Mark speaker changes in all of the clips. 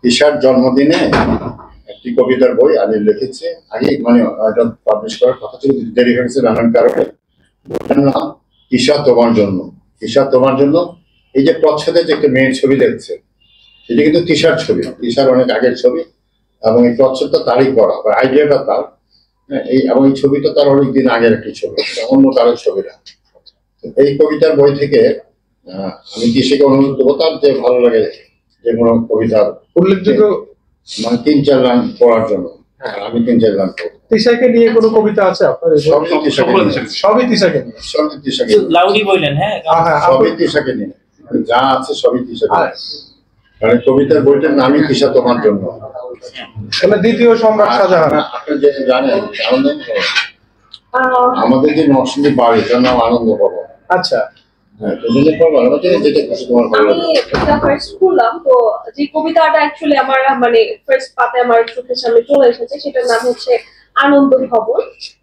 Speaker 1: ঈশার জন্মদিনে একটি কবিতার বই আমি লিখেছি আগে, মানে এটা পাবলিশ করার কথা ছিল, দেরি হয়েছে নানান কারণে। বইটার নাম ঈশা তোমার জন্য। ঈশা তোমার জন্য। এই যে প্রচ্ছদে যে একটা মেয়ের ছবি দেখছে, সেটা কিন্তু তিশার ছবি, তিশার অনেক আগের ছবি, এবং এই প্রচ্ছদটা তারই করা, আইডিয়াটা তার। এই এবং এই ছবিটা তার অনেকদিন আগের একটি ছবি, অন্য কারোর ছবি না। এই কবিতার বই থেকে আমি তিশাকে অনুরোধ করবো, তার যে ভালো লাগে যে কোনো কবিতার
Speaker 2: উল্লেখযোগ্য
Speaker 1: মানে 3-4 লাইন পড়ার জন্য। আমি 3-4 লাইন পড়বো।
Speaker 2: তিশাকে নিয়ে কোনো কবিতা আছে আপনার?
Speaker 1: সবই তিশাকে নিয়ে।
Speaker 2: সবই তিশাকে নিয়ে।
Speaker 1: সবই তিশাকে নিয়ে।
Speaker 3: লাউডি বললেন, হ্যাঁ
Speaker 1: সবই তিশাকে নিয়ে, যা আছে সবই তিশাকে নিয়ে। কারণ কবিতার বইটার নামই ঈশা তোমার জন্য।
Speaker 2: মানে দ্বিতীয় সম্রাট শাহজাহান।
Speaker 1: আপনি যে জানেন আমাদের যে নরসিংদী বাড়ি, তার নাম আনন্দ ভবন।
Speaker 2: আচ্ছা,
Speaker 1: যেটা তোমার ভালো
Speaker 4: আমি
Speaker 1: লাগে।
Speaker 4: এটা ফার্স্ট করলাম, তো যে কবিতাটা অ্যাকচুয়ালি আমার মানে ফার্স্ট পাতে আমার চোখের সামনে চলে এসেছে, সেটার নাম হচ্ছে আনন্দ ভবন।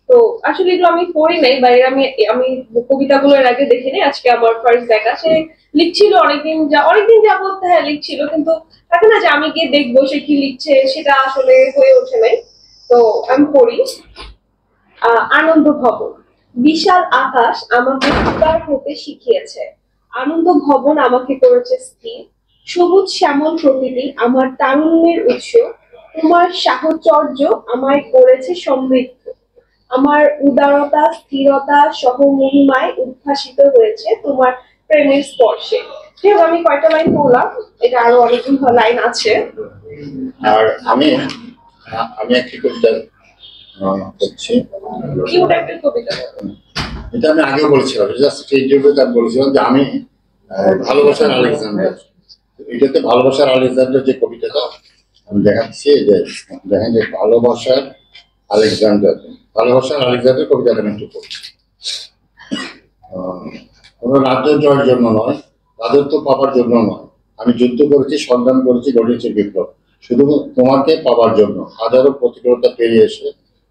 Speaker 4: তো আসলে এগুলো আমি পড়ি নাই, বা আমি আমি কবিতাগুলো এর আগে দেখিনি, আজকে আমার ফার্স্ট দেখা। সে লিখছিল অনেকদিন যাবত, হ্যাঁ লিখছিল, কিন্তু থাকে না যে আমি গিয়ে দেখবো সে কি লিখছে, সেটা আসলে হয়ে ওঠে নাই। তো আমি পড়ি। আনন্দ ভবন। বিশাল আকাশ আমাকে উদার হতে শিখিয়েছে, আনন্দ ভবন আমাকে করেছে স্থির, সবুজ শ্যামল প্রকৃতি আমার তারুণ্যের উৎস, তোমার সাহচর্য আমায় করেছে সমৃদ্ধ, আমার উদারতা স্থিরতা সহ মহিমায় উদ্ভাসিত হয়েছে তোমার প্রেমের স্পর্শে। ঠিক আছে, আমি কয়টা লাইন বললাম, এটা আরো অনেকগুলো লাইন আছে।
Speaker 1: আর আমি একটি কবিতা করছি।
Speaker 4: কিউট একটা কবিতা।
Speaker 1: এটা আমি আগেও বলেছিলাম, জাস্ট ইন্টারভিউতে আমি বলেছিলাম যে আমি ভালোবাসার আলেকজান্ডার। এটাতে ভালোবাসার আলেকজান্ডার যে কবিতাটা আমি দেখাচ্ছি, যে দেখেন যে ভালোবাসার আলেকজান্ডার কবিতাটা আমি একটু পড়ছি। কোনো রাজ্য জয়ের জন্য নয়, রাজত্ব পাবার জন্য নয়, আমি যুদ্ধ করেছি, সংগ্রাম করেছি, গড়েছি বিপ্লব শুধু তোমাকে পাবার জন্য। হাজারো প্রতিকূলতা পেরিয়ে এসে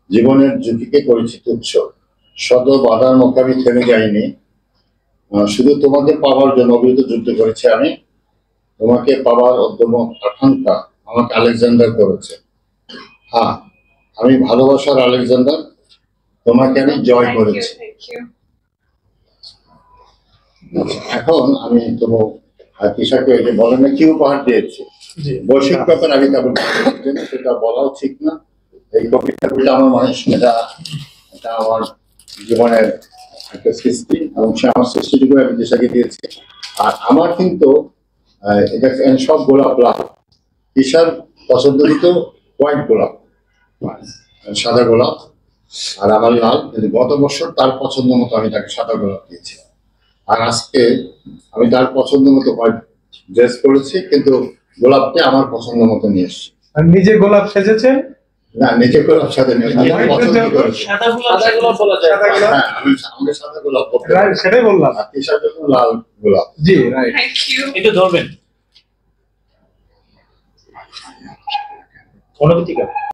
Speaker 1: জীবনের ঝুঁকিকে করেছি তুচ্ছ, শত বাধার মুখে আমি থেমে যাইনি, শুধু তোমাকে পাওয়ার জন্য অবিরত যুদ্ধ করেছি আমি। তোমাকে পাওয়ার অদ্যম আকাঙ্ক্ষা আমাকে আলেকজান্ডার করেছে। হ্যাঁ, আমি ভালোবাসার আলেকজান্ডার, তোমাকে আমি জয় করেছি। এখন আমি তোমার তিশাকে বলেন না কি উপহার দিয়েছি, বৈশ্বিক ব্যাপার আমি তেমন সেটা বলাও ঠিক না। এই কবিতাগুলো আমার মানুষ, এটা আমার জীবনের একটা সৃষ্টি, এবং সে আমার সৃষ্টিটুকু আমি তিশাকে দিয়েছি। আর আমার কিন্তু এটা সব গোলাপ লাল, তিশার পছন্দ কিন্তু হোয়াইট গোলাপ, সাদা গোলাপ, আর আমার লাল। কিন্তু গত বছর তার পছন্দ মতো আমি তাকে সাদা গোলাপ দিয়েছি, আর আজকে আমি তার পছন্দ মতো হোয়াইট ড্রেস করেছি, কিন্তু গোলাপটা আমার পছন্দ মতো নিয়ে এসেছি।
Speaker 2: আর নিজে গোলাপ সেজেছেন?
Speaker 1: না, নিজে গোলাপ সাথে পছন্দ করেছি।
Speaker 3: সাদা গোলাপ বলা যায়।
Speaker 1: হ্যাঁ, আমি সাদা গোলাপ বলতে পারি।
Speaker 2: সেটাই বললাম।
Speaker 1: আর তিশার জন্য লাল গোলাপ।
Speaker 2: জি, রাইট।
Speaker 4: Thank you.
Speaker 3: একটু ধরবেন অনুভূতি।